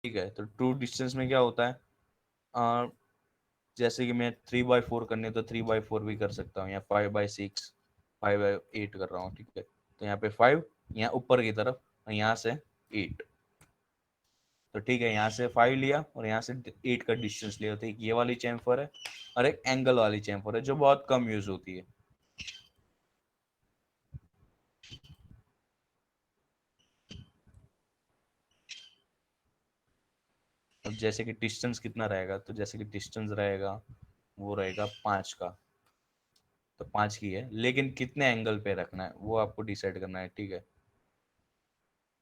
ठीक है। तो ट्रू डिस्टेंस में क्या होता है, जैसे कि मैं 3/4 करनी है तो 3/4 भी कर सकता हूँ, या 5/6, 5/8 कर रहा हूँ। ठीक है, तो यहाँ पे 5, यहाँ ऊपर की तरफ, और यहाँ से 8। तो ठीक है, यहाँ से 5 लिया और यहाँ से 8 का डिस्टेंस लिया। तो एक ये वाली चैम्फर है और एक एंगल वाली चैम्फर है जो बहुत कम यूज होती है। अब जैसे कि डिस्टेंस कितना रहेगा, तो जैसे कि डिस्टेंस रहेगा वो रहेगा 5 का, तो 5 की है, लेकिन कितने एंगल पे रखना है वो आपको डिसाइड करना है। ठीक है,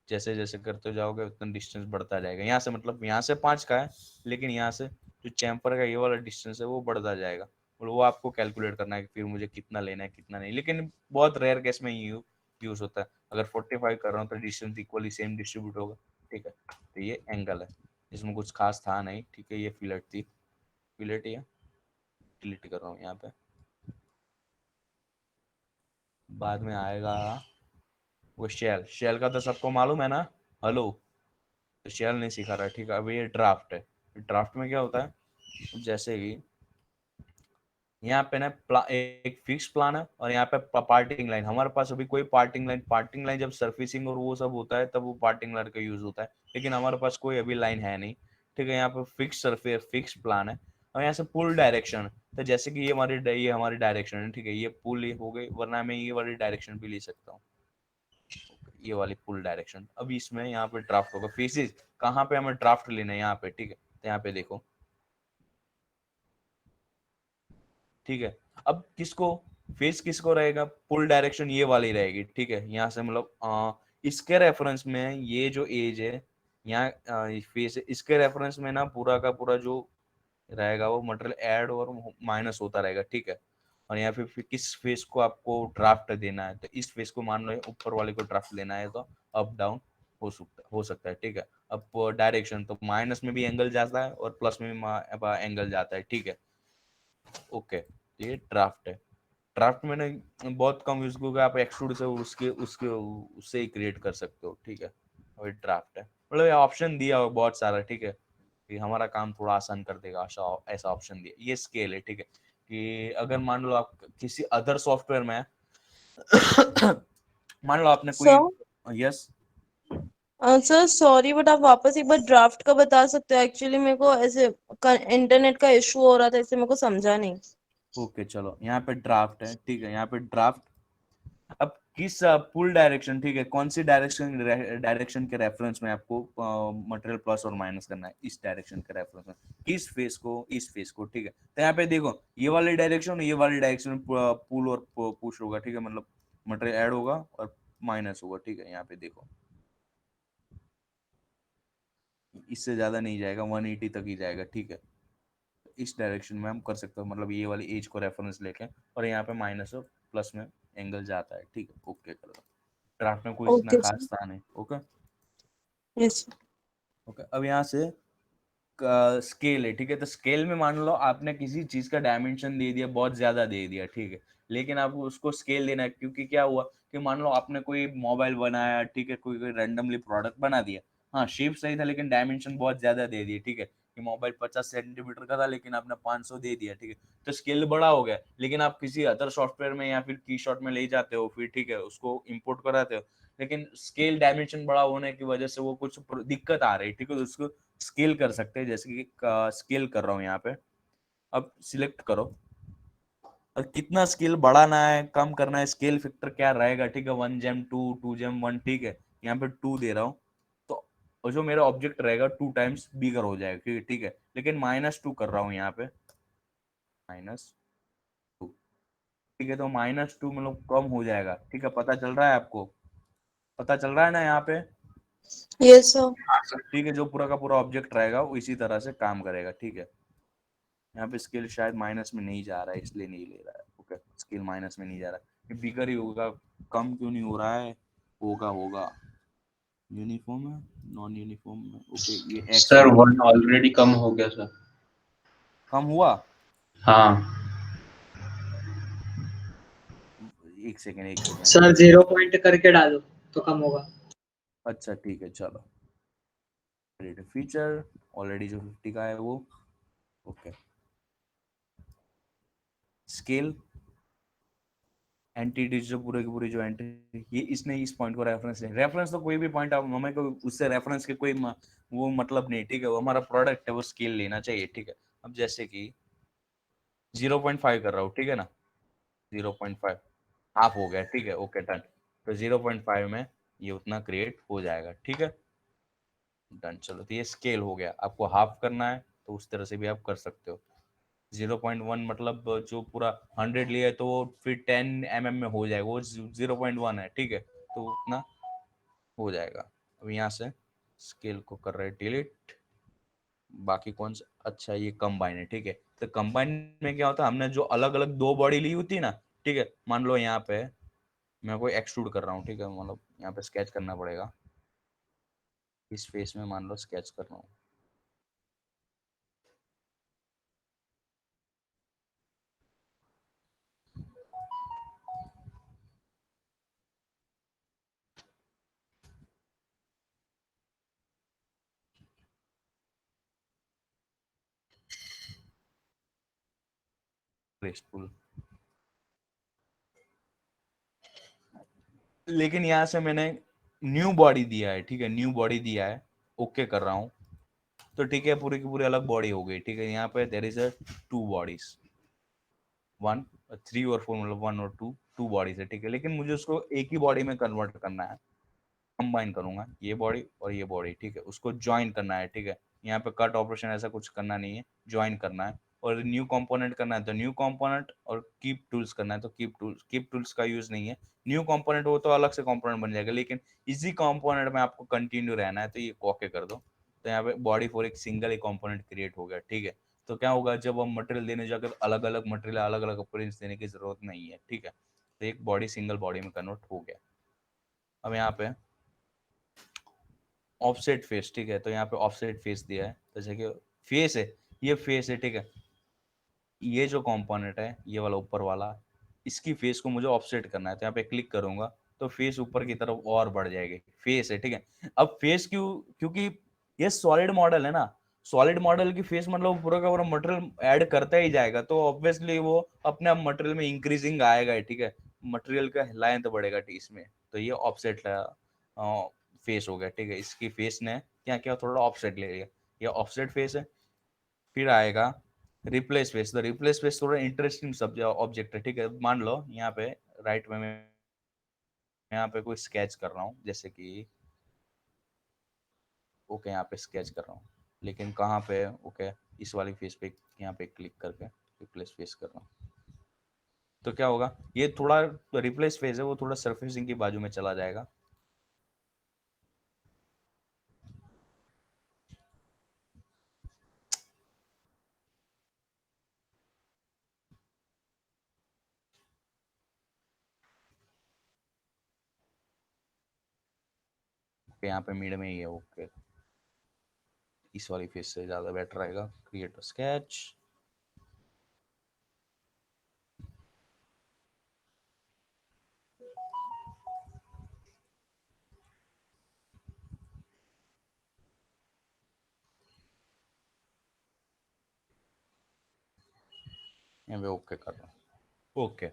जैसे जैसे करते जाओगे उतना डिस्टेंस बढ़ता जाएगा। यहाँ से मतलब यहाँ से 5 का है, लेकिन यहाँ से जो चैम्फर का ये वाला डिस्टेंस है वो बढ़ता जाएगा, और वो आपको कैलकुलेट करना है कि फिर मुझे कितना लेना है कितना नहीं। लेकिन बहुत रेयर केस में यूज होता है। अगर 45 कर रहा हूँ तो डिस्टेंस इक्वली सेम डिस्ट्रीब्यूट होगा। ठीक है, तो ये एंगल है, इसमें कुछ खास था नहीं। ठीक है, ये फिलेट थी, फिलेट या डिलीट कर रहा हूँ यहाँ पे, बाद में आएगा वो शेल। शेल का तो सबको मालूम है ना, हेलो। तो शेल नहीं सिखा रहा है। ठीक है, अभी ये ड्राफ्ट है। ड्राफ्ट में क्या होता है, जैसे कि यहाँ पे ना एक फिक्स प्लान है और यहाँ पे पार्टिंग लाइन। हमारे पास अभी कोई पार्टिंग लाइन जब सर्फिसिंग और वो सब होता है तब वो पार्टिंग लाइन का यूज होता है, लेकिन हमारे पास कोई अभी लाइन है नहीं। ठीक है, यहाँ पे फिक्स सरफेस फिक्स प्लान है, और यहाँ से पुल डायरेक्शन। तो जैसे कि ये हमारी डायरेक्शन है। ठीक है, ये पुल हो गई, वरना मैं ये वाली डायरेक्शन भी ले सकता हूँ, ये वाली पुल डायरेक्शन। अब इसमें यहाँ पे ड्राफ्ट होगा, फेसेस कहाँ पे हमें ड्राफ्ट लेना है यहाँ पे। ठीक है, तो यहाँ पे देखो। ठीक है, अब किसको फेस किसको रहेगा, पुल डायरेक्शन ये वाली रहेगी। ठीक है, यहाँ से मतलब इसके रेफरेंस में ये जो एज है यहाँ फेस है, इसके रेफरेंस में ना पूरा का पूरा जो रहेगा वो मटेरियल ऐड और माइनस होता रहेगा। ठीक है, और यहाँ पे फिर किस फेस को आपको ड्राफ्ट देना है, तो इस फेस को मान लो ऊपर वाले को ड्राफ्ट लेना है तो अप डाउन हो सकता है। ठीक है, अब डायरेक्शन तो माइनस में भी एंगल जाता है और प्लस में भी एंगल जाता है। ठीक है, ओके, ये ड्राफ्ट है। ड्राफ्ट में ना बहुत कम यूज होगा, आप एक्सट्रूड से उसके उसके उससे ही क्रिएट कर सकते हो। ठीक है, और ड्राफ्ट है, मतलब ये ऑप्शन दिया हो बहुत सारा। ठीक है, कि हमारा काम थोड़ा आसान कर देगा, ऐसा ऐसा ऑप्शन दिया। ये स्केल है। ठीक है, कि अगर मान लो आप किसी अदर सॉफ्टवेयर में मान लो आपने कोई, sir yes. Sir sorry but आप वापस एक बार ड्राफ्ट का बता सकते हो? एक्चुअली मेरे को ऐसे इंटरनेट का इशू हो रहा था, इससे मेरे को समझा नहीं। ओके चलो, यहाँ पे ड्राफ्ट है। ठीक है, यहाँ पे ड्राफ्ट। अब किस पुल डायरेक्शन, ठीक है, कौन सी डायरेक्शन के रेफरेंस में आपको मटेरियल प्लस और माइनस करना है, इस डायरेक्शन के रेफरेंस में, इस फेस को इस फेस को। ठीक है, तो यहाँ पे देखो ये वाली डायरेक्शन ये वाली डायरेक्शन में पुल और पुश होगा। ठीक है, मतलब मटेरियल ऐड होगा और माइनस होगा। ठीक है, यहाँ पे देखो इससे ज्यादा नहीं जाएगा, 180 तक ही जाएगा। ठीक है, इस डायरेक्शन में हम कर सकते हो, मतलब ये वाली एज को रेफरेंस लेके, और यहाँ पे माइनस और प्लस में एंगल जाता है। ठीक है, ओके कर दो। ड्राफ्ट में कोई इतना ओके सर। खास था नहीं। Okay, yes. ओके। अब यहाँ से स्केल है। ठीक है, तो स्केल में मान लो आपने किसी चीज का डायमेंशन दे दिया, बहुत ज्यादा दे दिया। ठीक है, लेकिन आपको उसको स्केल देना है, क्योंकि क्या हुआ कि मान लो आपने कोई मोबाइल बनाया। ठीक है, कोई कोई रैंडमली प्रोडक्ट बना दिया, हाँ शेप सही था लेकिन डायमेंशन बहुत ज्यादा दे दिए। ठीक है, कि मोबाइल 50 सेंटीमीटर का था लेकिन आपने 500 दे दिया। ठीक है, तो स्केल बड़ा हो गया, लेकिन आप किसी अदर सॉफ्टवेयर में या फिर की शॉट में ले जाते हो, फिर ठीक है उसको इम्पोर्ट कराते हो, लेकिन स्केल डायमेंशन बड़ा होने की वजह से वो कुछ दिक्कत आ रही है। ठीक है, तो उसको स्केल कर सकते हैं, जैसे कि स्केल कर रहा हूँ यहाँ पे। अब सिलेक्ट करो, और कितना स्केल बढ़ाना है कम करना है, स्केल फैक्टर क्या रहेगा। ठीक है, 1:2, 2:1। ठीक है, यहाँ पे 2 दे रहा हूँ, तो और जो मेरा ऑब्जेक्ट रहेगा 2 टाइम्स बिगर हो जाएगा। ठीक है, ठीक है, लेकिन -2 कर रहा हूँ यहाँ पे, -2। ठीक है, तो -2 मतलब कम हो जाएगा। ठीक है, पता चल रहा है आपको, पता चल रहा है ना यहाँ पे। Yes sir. ठीक है, जो पूरा का पूरा ऑब्जेक्ट रहेगा वो इसी तरह से काम करेगा। ठीक है, यहाँ पे स्केल शायद माइनस में नहीं जा रहा है, इसलिए नहीं ले रहा है। ओके, स्केल माइनस में नहीं जा रहा है, बिगर ही होगा, कम क्यों नहीं हो रहा है, होगा होगा। यूनिफॉर्म है, नॉन यूनिफॉर्म है। ओके, ये एक्स सर वाला वन ऑलरेडी कम हो गया सर। कम हुआ। हाँ एक सेकेंड एक सेकेंड। सर 0 पॉइंट करके डालो तो कम होगा। अच्छा ठीक है चलो। फीचर ऑलरेडी जो 50 का है वो ओके। स्केल एंटिटीज जो पूरे की पूरी जो एंटिटी, ये इसने इस पॉइंट को रेफरेंस है। रेफरेंस तो कोई भी पॉइंट आप हमें को उससे रेफरेंस के कोई वो मतलब नहीं, ठीक है। वो हमारा प्रोडक्ट है, वो स्केल लेना चाहिए, ठीक है। अब जैसे कि 0.5 कर रहा हूँ, ठीक है ना, 0.5 हाफ हो गया, ठीक है, ओके डन। तो 0.5 में ये उतना क्रिएट हो जाएगा, ठीक है, डन। चलो, तो ये स्केल हो गया। आपको हाफ करना है तो उस तरह से भी आप कर सकते हो। 0.1 मतलब जो पूरा 100 लिया है तो वो फिर 10 mm में हो जाएगा, वो 0.1 है, ठीक है, तो उतना हो जाएगा। अब यहाँ से स्केल को कर रहे हैं डिलीट। बाकी कौन सा, अच्छा ये कंबाइन है, ठीक है। तो कंबाइन में क्या होता है, हमने जो अलग अलग दो बॉडी ली होती है ना, ठीक है, मान लो यहाँ पे मैं कोई एक्सट्रूड कर रहा हूँ, ठीक है, मतलब यहाँ पे स्केच करना पड़ेगा, इस फेस में मान लो स्केच कर रहा हूँ। ग्रेसफुल, लेकिन यहाँ से मैंने न्यू बॉडी दिया है, ठीक है, न्यू बॉडी दिया है, ओके कर रहा हूँ, तो ठीक है, पूरी की पूरी अलग बॉडी हो गई, ठीक है। यहाँ पे देर इज अ 2 बॉडीज, 1 3 और 4, मतलब 1 और 2, 2 बॉडीज है, ठीक है। लेकिन मुझे उसको एक ही बॉडी में कन्वर्ट करना है, कंबाइन करूंगा ये बॉडी और ये बॉडी, ठीक है, उसको ज्वाइन करना है, ठीक है। यहाँ पे कट ऑपरेशन ऐसा कुछ करना नहीं है, ज्वाइन करना है। और न्यू कंपोनेंट करना है तो न्यू कंपोनेंट, और कीप टूल्स करना है तो कीप टूल्स का यूज नहीं है। न्यू कंपोनेंट वो तो अलग से कंपोनेंट बन जाएगा, लेकिन इसी कंपोनेंट में आपको कंटिन्यू रहना है, तो ये ओके कर दो। तो यहाँ पे बॉडी फॉर एक सिंगल ही कंपोनेंट क्रिएट हो गया, ठीक है। तो क्या होगा, जब हम मटेरियल देने जाकर तो अलग अलग मटेरियल अलग अलग अपीयरेंस देने की जरूरत नहीं है, ठीक है। तो एक बॉडी सिंगल बॉडी में कन्वर्ट हो गया। अब यहाँ पे ऑफसेट फेस, ठीक है, तो यहाँ पे ऑफसेट फेस दिया है, जैसे कि फेस है, ये फेस है, ठीक है। ये जो कंपोनेंट है, ये वाला ऊपर वाला, इसकी फेस को मुझे ऑफसेट करना है, तो यहाँ पे क्लिक करूंगा तो फेस ऊपर की तरफ और बढ़ जाएगी, फेस है, ठीक है। अब फेस क्यों, क्योंकि ये सॉलिड मॉडल है ना, सॉलिड मॉडल की फेस मतलब पूरा का पूरा मटेरियल ऐड करता ही जाएगा, तो ऑब्वियसली वो अपने आप मटेरियल में इंक्रीजिंग आएगा, ठीक है, मटेरियल का लेंथ बढ़ेगा, ठीक, इसमें तो ये ऑफसेट फेस हो गया, ठीक है। इसकी फेस ने क्या किया, थोड़ा ऑफसेट ले लिया, ये ऑफसेट फेस है। फिर आएगा रिप्लेस फेस। तो रिप्लेस फेस थोड़ा इंटरेस्टिंग सब्जेक्ट ऑब्जेक्ट है, ठीक है। मान लो यहाँ पे राइट में मैं यहाँ पे कोई स्केच कर रहा हूँ, जैसे कि ओके, यहाँ पे स्केच कर रहा हूँ, लेकिन कहाँ पे, ओके, इस वाली फेस पे यहाँ पे क्लिक करके रिप्लेस फेस कर रहा हूँ, तो क्या होगा, ये थोड़ा रिप्लेस फेस है, वो थोड़ा सरफेसिंग की बाजू में चला जाएगा। ओके, यहाँ पे मिड में ही है, ओके, इस वाली फेस से ज्यादा बेटर रहेगा। क्रिएट स्केच, यहाँ पे ओके कर रहा हूँ, ओके।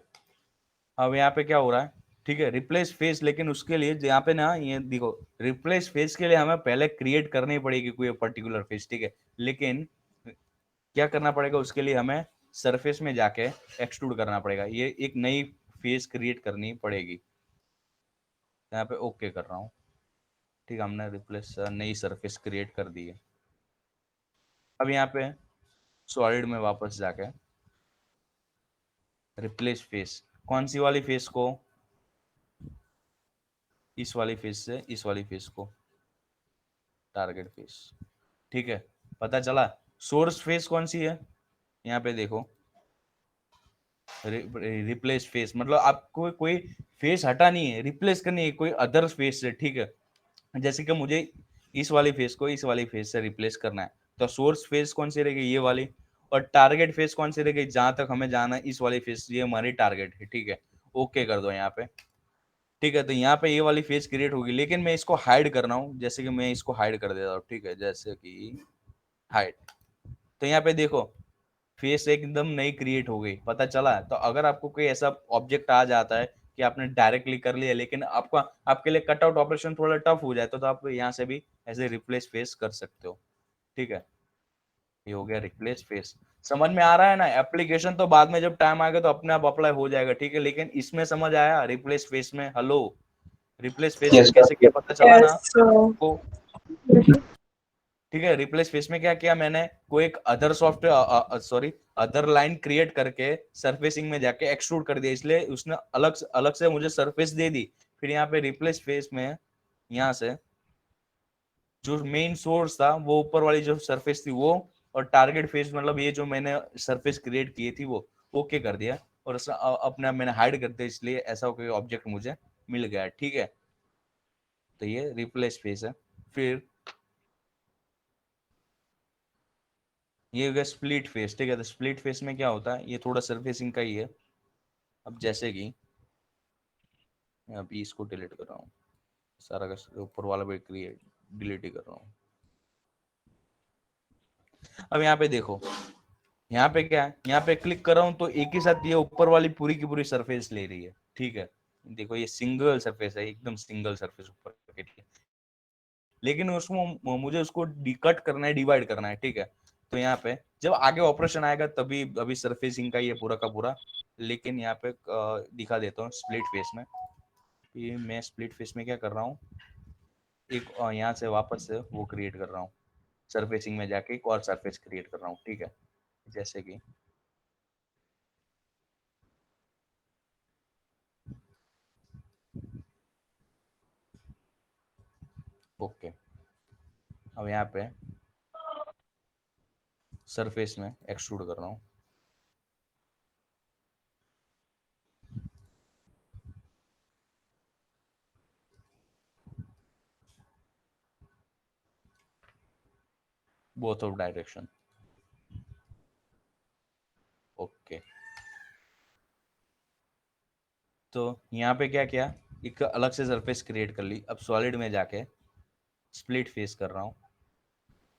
अब यहाँ पे क्या हो रहा है, ठीक है, रिप्लेस फेस, लेकिन उसके लिए यहाँ पे ना, ये देखो, रिप्लेस फेस के लिए हमें पहले क्रिएट करनी पड़ेगी कोई पर्टिकुलर फेस, ठीक है। लेकिन क्या करना पड़ेगा, उसके लिए हमें सरफेस में जाके एक्सट्रूड करना पड़ेगा, ये एक नई फेस क्रिएट करनी पड़ेगी। यहाँ पे ओके कर रहा हूँ, ठीक है, हमने रिप्लेस नई सरफेस क्रिएट कर दी है। अब यहाँ पे सॉलिड में वापस जाके रिप्लेस फेस, कौन सी वाली फेस को, इस वाली फेस से इस वाली फेस को टारगेट फेस, ठीक है, पता चला। सोर्स फेस कौन सी है, यहाँ पे देखो, रिप्लेस फेस मतलब आपको कोई फेस हटा नहीं है, रिप्लेस करनी है कोई अदर फेस से, ठीक है। जैसे कि मुझे इस वाली फेस को इस वाली फेस से रिप्लेस करना है, तो सोर्स फेस कौन सी रहेगी, ये वाली। और टारगेट फेस कौन सी रहेगी, जहां तक हमें जाना है, इस वाली फेस, ये हमारी टारगेट है, ठीक है। ओके कर दो यहाँ पे, ठीक है। तो यहाँ पे ये वाली फेस क्रिएट होगी, लेकिन मैं इसको हाइड कर रहा हूँ, जैसे कि मैं इसको हाइड कर देता हूँ, ठीक है, जैसे कि हाइड। तो यहाँ पे देखो फेस एकदम नई क्रिएट हो गई, पता चला। तो अगर आपको कोई ऐसा ऑब्जेक्ट आ जाता है कि आपने डायरेक्टली कर लिया, लेकिन आपका आपके लिए कटआउट ऑपरेशन थोड़ा टफ हो जाए, तो आप यहाँ से भी ऐसे रिप्लेस फेस कर सकते हो, ठीक है। ये हो गया रिप्लेस फेस। समझ में आ रहा है ना? एप्लीकेशन तो बाद में जब टाइम आएगा तो अपने आप अप्लाई हो जाएगा, ठीक है, लेकिन इसमें समझ आया रिप्लेस फेस में? हेलो, रिप्लेस फेस में यस कैसे सर। क्या पता चला ना यस आपको? ठीक है। रिप्लेस फेस में क्या किया मैंने, कोई एक other software sorry other line create करके सरफेसिंग में जाके एक्सट्रूड कर दिया, इसलिए उसने अलग से मुझे सरफेस दे दी। फिर यहाँ पे रिप्लेस फेस में यहाँ से जो मेन सोर्स था वो ऊपर वाली जो सरफेस थी वो, और टारगेट फेस मतलब ये जो मैंने सरफेस क्रिएट की थी वो ओके कर दिया, और अपने आप मैंने हाइड कर दिया, इसलिए ऐसा कोई ऑब्जेक्ट मुझे मिल गया, ठीक है। तो ये रिप्लेस फेस है। फिर ये हो गया स्प्लिट फेस, ठीक है। तो स्प्लिट फेस में क्या होता है, ये थोड़ा सरफेसिंग का ही है। अब जैसे कि मैं अभी इसको डिलीट कर रहा हूँ, सारा का ऊपर वाला भी क्रिएट डिलीट ही कर रहा हूँ। अब यहाँ पे देखो, यहाँ पे क्या है, यहाँ पे क्लिक कर रहा हूँ तो एक ही साथ ये ऊपर वाली पूरी की पूरी सरफेस ले रही है, ठीक है। देखो ये सिंगल सरफेस है, एकदम सिंगल सरफेस ऊपर की, लेकिन उसको मुझे उसको कट करना है, डिवाइड करना है, ठीक है। तो यहाँ पे जब आगे ऑपरेशन आएगा तभी अभी सरफेसिंग का ये पूरा का पूरा, लेकिन यहाँ पे दिखा देता हूँ स्प्लिट फेस में। ये मैं स्प्लिट फेस में क्या कर रहा हूँ, एक यहाँ से वापस से वो क्रिएट कर रहा हूँ, सरफेसिंग में जाके एक और सरफेस क्रिएट कर रहा हूँ, ठीक है। जैसे कि ओके। अब यहाँ पे सरफेस में एक्सट्रूड कर रहा हूँ, बोथ ऑफ डायरेक्शन, ओके। तो यहाँ पे क्या किया, एक अलग से सरफेस क्रिएट कर ली। अब सॉलिड में जाके स्प्लिट फेस कर रहा हूँ।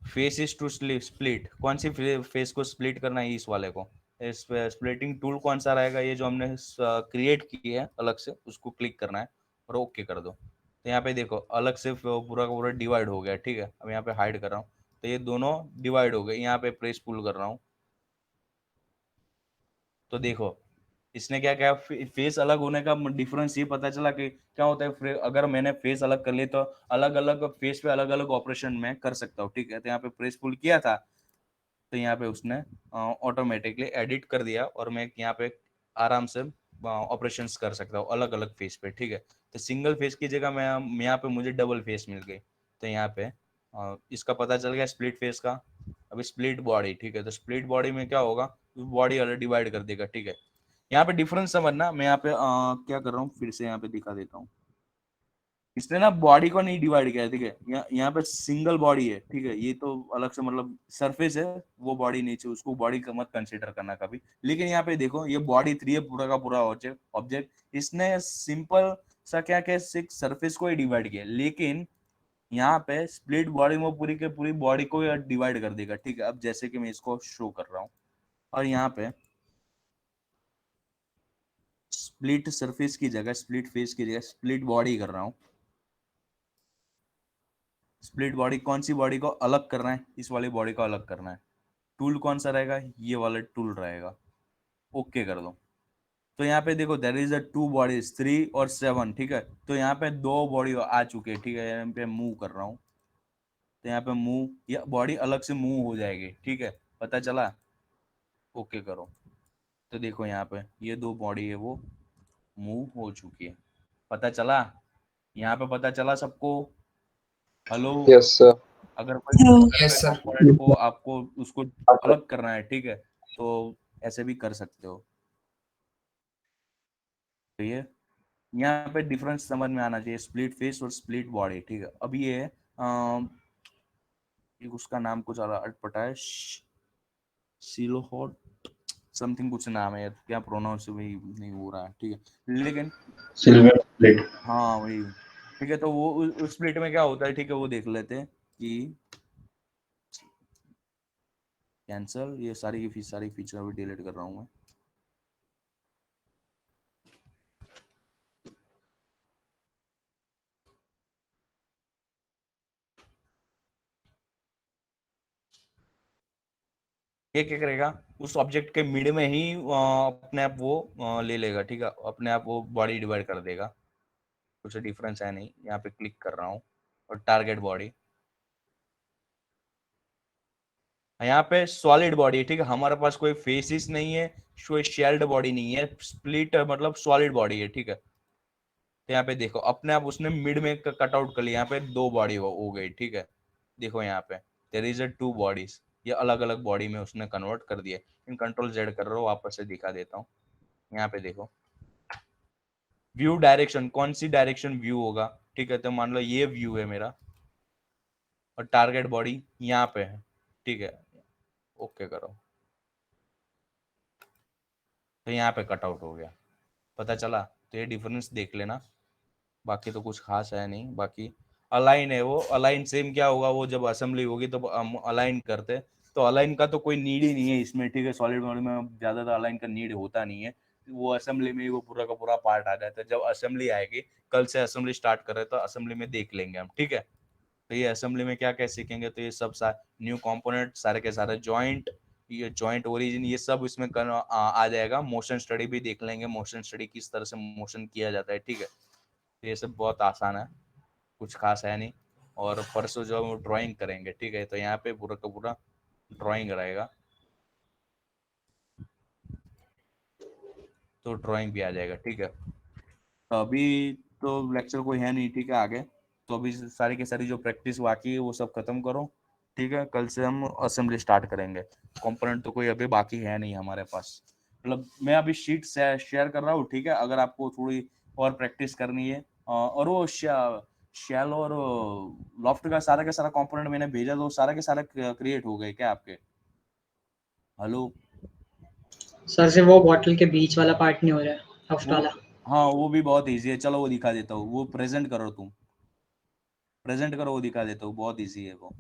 फेस इज टू स्प्लिट, कौन सी फेस को स्प्लिट करना है, इस वाले को। स्प्लिटिंग टूल कौन सा रहेगा, ये जो हमने क्रिएट की है अलग से, उसको क्लिक करना है और ओके कर दो। तो यहाँ पे देखो अलग से पूरा का पूरा डिवाइड हो गया, ठीक है। अब यहाँ पे हाइड कर रहा हूँ तो ये दोनों डिवाइड हो गए। यहाँ पे प्रेस पुल कर रहा हूँ तो देखो इसने क्या क्या फेस अलग होने का डिफरेंस ये पता चला कि क्या होता है, अगर मैंने फेस अलग कर ली तो अलग अलग फेस पे अलग अलग ऑपरेशन में कर सकता हूँ, ठीक है। तो यहाँ पे प्रेस पुल किया था तो यहाँ पे उसने ऑटोमेटिकली एडिट कर दिया, और मैं यहाँ पे आराम से ऑपरेशंस कर सकता हूँ अलग अलग फेस पे, ठीक है। तो सिंगल फेस की जगह मैं यहाँ पे मुझे डबल फेस मिल गई। तो यहाँ पे इसका पता चल गया स्प्लिट फेस का। अभी स्प्लिट बॉडी, ठीक है। तो स्प्लिट बॉडी में क्या होगा, बॉडी अलग डिवाइड कर देगा, ठीक है। यहाँ पे डिफरेंस समझना, मैं यहाँ पे क्या कर रहा हूँ, फिर से यहाँ पे दिखा देता हूँ। इसने ना बॉडी को नहीं डिवाइड किया है, ठीक है। यहाँ पे सिंगल बॉडी है, ठीक है। ये तो अलग से मतलब सरफेस है, वो बॉडी नहीं चाहिए, उसको बॉडी का मत कंसीडर करना कभी। लेकिन यहाँ पे देखो ये बॉडी 3 है पूरा का पूरा ऑब्जेक्ट। इसने सिंपल सा क्या क्या सरफेस को ही डिवाइड किया, लेकिन यहाँ पे स्प्लिट बॉडी में पूरी के पूरी बॉडी को डिवाइड कर देगा, ठीक है। अब जैसे कि मैं इसको शो कर रहा हूँ, और यहाँ पे स्प्लिट सरफेस की जगह, स्प्लिट फेस की जगह स्प्लिट बॉडी कर रहा हूँ। स्प्लिट बॉडी, कौन सी बॉडी को अलग करना है, इस वाली बॉडी को अलग करना है। टूल कौन सा रहेगा, ये वाला टूल रहेगा, ओके कर दो। तो यहाँ पे देखो देयर इज अ 2 बॉडीज 3 और 7, ठीक है। तो यहाँ पे 2 बॉडी आ चुके हैं, ठीक है। यहाँ पे मूव कर रहा हूँ तो यहाँ पे मूव, या बॉडी अलग से मूव हो जाएगी, ठीक है। पता चला, ओके करो। तो देखो यहाँ पे ये 2 बॉडी है वो मूव हो चुकी है, पता चला। यहाँ पे पता चला सबको? हेलो। Yes sir. अगर कोई अगर यस कोई सर। कंपोनेंट को आपको उसको अलग करना है, ठीक है, तो ऐसे भी कर सकते हो। तो ये यहाँ पे डिफरेंस समझ में आना चाहिए, स्प्लिट फेस और स्प्लिट बॉडी, ठीक है। अब ये एक उसका नाम कुछ अटपटा है, सिलोहॉट, समथिंग कुछ नाम है यार, क्या प्रोनाउंस वही नहीं हो रहा है, ठीक है। लेकिन सिल्वर प्लेट। हाँ वही, ठीक है। तो वो उस प्लेट में क्या होता है, ठीक है, वो देख लेते हैं कि कैंसल, ये सारी फीचर अभी डिलीट कर रहा हूँ मैं। ये क्या करेगा, उस ऑब्जेक्ट के मिड में ही अपने आप वो ले लेगा, ठीक है, अपने आप वो बॉडी डिवाइड कर देगा। कुछ डिफरेंस है नहीं, यहाँ पे क्लिक कर रहा हूँ और टारगेट बॉडी, यहाँ पे सॉलिड बॉडी है, ठीक है। हमारे पास कोई फेसिस नहीं है, कोई शेल्ड बॉडी नहीं है, स्प्लिट मतलब सॉलिड बॉडी है, ठीक है। तो यहाँ पे देखो अपने आप उसने मिड में कट आउट कर लिया, यहाँ पे 2 बॉडी हो गई, ठीक है। देखो यहाँ पे देयर इज अ 2 बॉडीज, ये अलग अलग बॉडी में उसने कन्वर्ट कर दिया। इन कंट्रोल जेड कर रहा हूँ, वापस से दिखा देता हूँ। यहाँ पे देखो व्यू डायरेक्शन, कौन सी डायरेक्शन व्यू होगा, ठीक है। तो मान लो ये व्यू है मेरा और टारगेट बॉडी यहाँ पे है, ठीक है। ओके करो, तो यहाँ पे कट आउट हो गया, पता चला। तो ये डिफरेंस देख लेना, बाकी तो कुछ खास है नहीं। बाकी अलाइन है, वो अलाइन सेम क्या होगा, वो जब असेंबली होगी तो हम अलाइन करते, तो अलाइन का तो कोई नीड ही नहीं है इसमें, ठीक है। सॉलिड बॉडी में ज्यादातर अलाइन का नीड होता नहीं है, वो असेंबली में ही वो पूरा का पूरा पार्ट आ जाता है। जब असेंबली आएगी, कल से असेंबली स्टार्ट कर रहे तो असेंबली में देख लेंगे हम, ठीक है। तो ये असेंबली में क्या क्या सीखेंगे, तो ये सब न्यू कंपोनेंट, सारे के सारे जॉइंट, ये जॉइंट ओरिजिन, ये सब इसमें आ जाएगा। मोशन स्टडी भी देख लेंगे, मोशन स्टडी किस तरह से मोशन किया जाता है, ठीक है। तो ये सब बहुत आसान है, कुछ खास है नहीं। और परसों जो हम ड्राइंग करेंगे, ठीक है, तो यहाँ पे पूरा का पूरा ड्राइंग रहेगा, तो ड्राइंग भी आ जाएगा, ठीक है। तो अभी तो लेक्चर कोई है नहीं, ठीक है, आगे। तो अभी सारी की सारी जो प्रैक्टिस बाकी है वो सब खत्म करो, ठीक है। कल से हम असेंबली स्टार्ट करेंगे। कंपोनेंट तो कोई अभी बाकी है नहीं हमारे पास, मतलब मैं अभी शीट शेयर कर रहा हूँ, ठीक है। अगर आपको थोड़ी और प्रैक्टिस करनी है, और वो शेल और लॉफ्ट का सारा कंपोनेंट मैंने भेजा, तो सारा के सारा क्रिएट हो गए क्या आपके? हेलो? सर से वो बॉटल के बीच वाला पार्ट नहीं हो रहा है, लॉफ्ट वो, वाला। हाँ वो भी बहुत ईजी है, चलो वो दिखा देता हूँ। वो प्रेजेंट करो, तुम प्रेजेंट करो, वो दिखा देता हूँ, बहुत ईजी है वो।